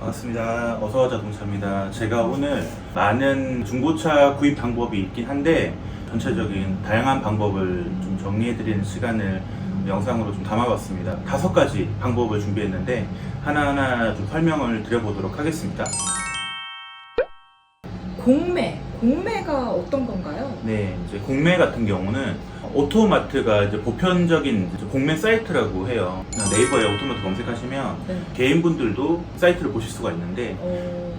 반갑습니다. 어서 자동차입니다. 제가 오늘 많은 중고차 구입 방법이 있긴 한데 전체적인 다양한 방법을 좀 정리해드리는 시간을 영상으로 좀 담아봤습니다. 5가지 방법을 준비했는데 하나하나 좀 설명을 드려보도록 하겠습니다. 공매가 어떤 건가요? 네, 이제 공매 같은 경우는 오토마트가 이제 보편적인 이제 공매 사이트라고 해요. 네이버에 오토마트 검색하시면 네. 개인분들도 사이트를 보실 수가 있는데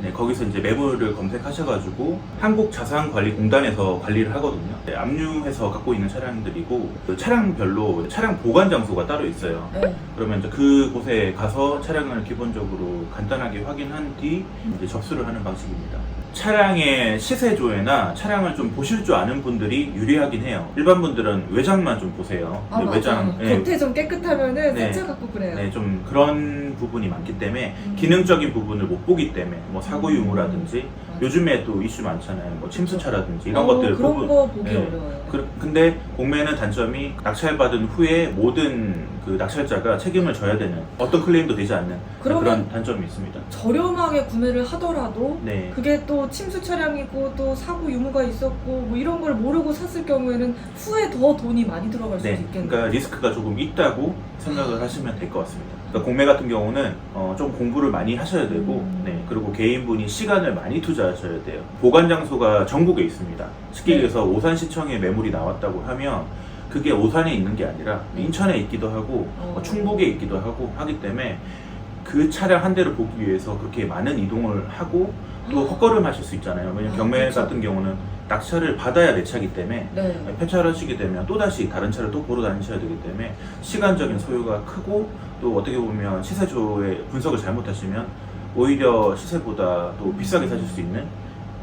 네, 거기서 이제 매물을 검색하셔가지고 한국자산관리공단에서 관리를 하거든요. 네, 압류해서 갖고 있는 차량들이고 그 차량별로 차량 보관 장소가 따로 있어요. 네. 그러면 이제 그곳에 가서 차량을 기본적으로 간단하게 확인한 뒤 이제 접수를 하는 방식입니다. 차량의 시세 조회나 차량을 좀 보실 줄 아는 분들이 유리하긴 해요. 일반 분들은 외장만 좀 보세요. 아, 외장, 맞아요. 겉에 좀 깨끗하면은 네. 새 차 같고 그래요. 네, 좀 그런 부분이 많기 때문에 기능적인 부분을 못 보기 때문에 뭐 사고 유무라든지 맞아. 요즘에 또 이슈 많잖아요. 뭐 침수차라든지 이런 것들 그런 거 보기 네. 어려워요. 근데 공매는 단점이 낙찰받은 후에 모든 그 낙찰자가 책임을 져야 되는 어떤 클레임도 되지 않는 그러면 그런 단점이 있습니다. 저렴하게 구매를 하더라도 네. 그게 또 침수 차량이고 또 사고 유무가 있었고 뭐 이런 걸 모르고 샀을 경우에는 후에 더 돈이 많이 들어갈 수도 네, 있겠네요. 그러니까 리스크가 조금 있다고 생각을 하시면 될 것 같습니다. 그러니까 공매 같은 경우는 좀 공부를 많이 하셔야 되고, 네, 그리고 개인분이 시간을 많이 투자하셔야 돼요. 보관 장소가 전국에 있습니다. 쉽게 얘기해서 오산시청에 매물이 나왔다고 하면 그게 오산에 있는 게 아니라 인천에 있기도 하고 충북에 있기도 하고 하기 때문에 그 차량 한 대를 보기 위해서 그렇게 많은 이동을 하고 또 헛걸음 하실 수 있잖아요. 왜냐면 경매 그렇죠. 같은 경우는 낙찰을 받아야 내 차기 때문에 네. 폐차를 하시게 되면 또다시 다른 차를 또 보러 다니셔야 되기 때문에 시간적인 소요가 크고 또 어떻게 보면 시세조의 분석을 잘못하시면 오히려 시세보다 또 비싸게 사실 수 있는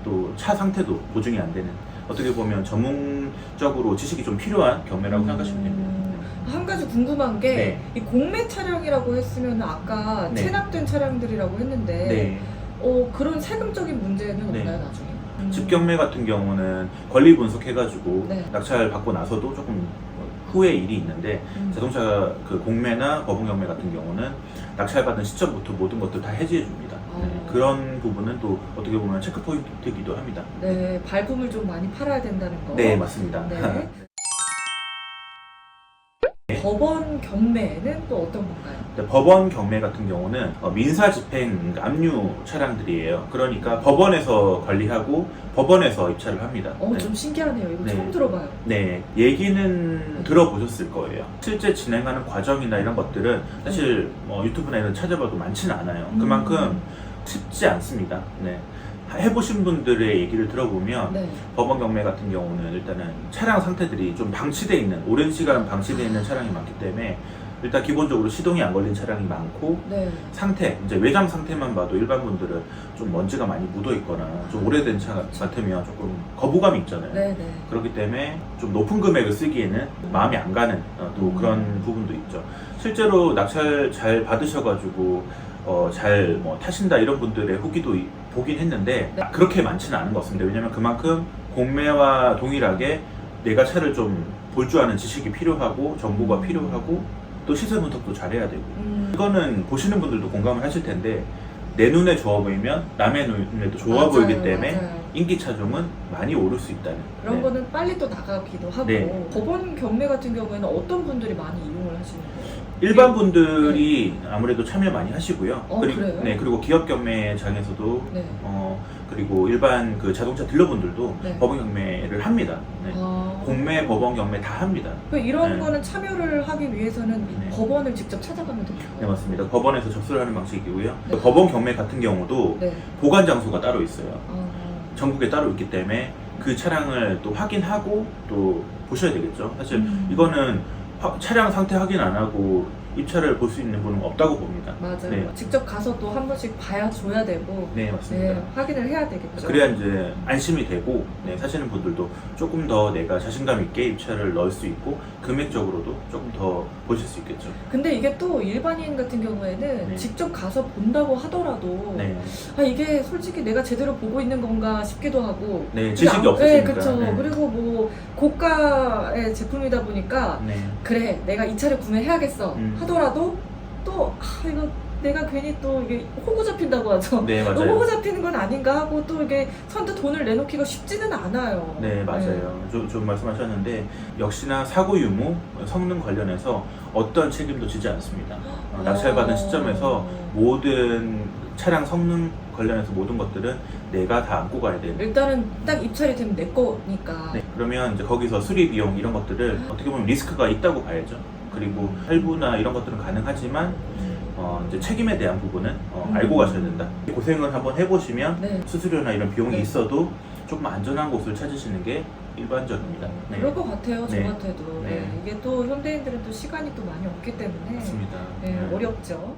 또 차 상태도 보증이 안 되는 어떻게 보면 전문적으로 지식이 좀 필요한 경매라고 생각하시면 됩니다. 한 가지 궁금한 게 네. 이 공매 차량이라고 했으면 아까 네. 체납된 차량들이라고 했는데 네. 그런 세금적인 문제는 네. 없나요 나중에? 집경매 같은 경우는 권리 분석해가지고 네. 낙찰 받고 나서도 조금 후에 일이 있는데 자동차 그 공매나 법원 경매 같은 경우는 낙찰 받은 시점부터 모든 것들 다 해지해 줍니다. 네, 그런 부분은 또 어떻게 보면 체크 포인트이기도 합니다. 네, 발품을 좀 많이 팔아야 된다는 거. 네, 맞습니다. 네. 법원 경매는 또 어떤 건가요? 법원 경매 같은 경우는 민사집행 압류 차량들이에요. 그러니까 법원에서 관리하고 법원에서 입찰을 합니다. 네. 좀 신기하네요. 이거 네. 처음 들어봐요. 네, 얘기는 들어보셨을 거예요. 실제 진행하는 과정이나 이런 것들은 사실 유튜브나 이런 찾아봐도 많지는 않아요. 그만큼 쉽지 않습니다. 네. 해보신 분들의 얘기를 들어보면 네. 법원 경매 같은 경우는 일단은 차량 상태들이 좀 방치되어 있는 오랜 시간 방치되어 있는 차량이 많기 때문에 일단 기본적으로 시동이 안 걸린 차량이 많고 네. 상태, 이제 외장 상태만 봐도 일반 분들은 좀 먼지가 많이 묻어 있거나 좀 오래된 차 같으면 조금 거부감이 있잖아요. 네, 네. 그렇기 때문에 좀 높은 금액을 쓰기에는 마음이 안 가는 또 그런 부분도 있죠. 실제로 낙찰 잘 받으셔가지고 잘 뭐 타신다 이런 분들의 후기도 보긴 했는데 네. 그렇게 많지는 않은 것 같습니다. 왜냐면 그만큼 공매와 동일하게 내가 차를 좀 볼 줄 아는 지식이 필요하고 정보가 필요하고 또 시세 분석도 잘해야 되고 이거는 보시는 분들도 공감을 하실 텐데 내 눈에 좋아 보이면 남의 눈에도 좋아 맞아요, 보이기 때문에 맞아요. 인기 차종은 많이 오를 수 있다는 그런 네. 거는 빨리 또 나가기도 하고 네. 법원 경매 같은 경우에는 어떤 분들이 많이 이용을 하시는 거예요? 일반 분들이 아무래도 참여 많이 하시고요. 그래요? 네, 그리고 기업 경매장에서도 네. 그리고 일반 그 자동차 딜러분들도 네. 법원 경매를 합니다. 네. 공매, 법원 경매 다 합니다. 이런 네. 거는 참여를 하기 위해서는 네. 법원을 직접 찾아가면 돼요. 네, 맞습니다. 법원에서 접수를 하는 방식이고요. 법원 경매 같은 경우도 네. 보관 장소가 따로 있어요. 아, 전국에 따로 있기 때문에 그 차량을 또 확인하고 또 보셔야 되겠죠. 사실 이거는 차량 상태 확인 안 하고 입찰을 볼 수 있는 분은 없다고 봅니다. 맞아요. 네. 직접 가서 또 한 번씩 봐줘야 되고 네, 맞습니다. 네, 확인을 해야 되겠죠. 그래야 이제 안심이 되고 네, 사시는 분들도 조금 더 내가 자신감 있게 입찰을 넣을 수 있고 금액적으로도 조금 더 보실 수 있겠죠. 근데 이게 또 일반인 같은 경우에는 네. 직접 가서 본다고 하더라도 네, 이게 솔직히 내가 제대로 보고 있는 건가 싶기도 하고 네 지식이 네, 없으시니까. 그렇죠. 네. 그리고 뭐 고가의 제품이다 보니까 네. 그래 내가 이 차를 구매해야겠어 하더라도 또 이거 내가 괜히 또 이게 호구 잡힌다고 하죠. 네, 호구 맞아요. 잡히는 건 아닌가 하고 또 이게 선뜻 돈을 내놓기가 쉽지는 않아요. 네, 맞아요. 좀 말씀하셨는데 역시나 사고 유무, 성능 관련해서 어떤 책임도 지지 않습니다. 낙찰받은 시점에서 모든 차량 성능 관련해서 모든 것들은 내가 다 안고 가야 되는. 일단은 딱 입찰이 되면 내 거니까. 네, 그러면 이제 거기서 수리 비용 이런 것들을 어떻게 보면 리스크가 있다고 봐야죠. 그리고 할부나 이런 것들은 가능하지만 이제 책임에 대한 부분은 알고 가셔야 된다. 고생을 한번 해보시면 네. 수수료나 이런 비용이 네. 있어도 조금 안전한 곳을 찾으시는 게 일반적입니다. 네. 그럴 것 같아요, 저 네. 같아도. 네. 네. 이게 또 현대인들은 또 시간이 또 많이 없기 때문에 맞습니다. 네, 네. 어렵죠.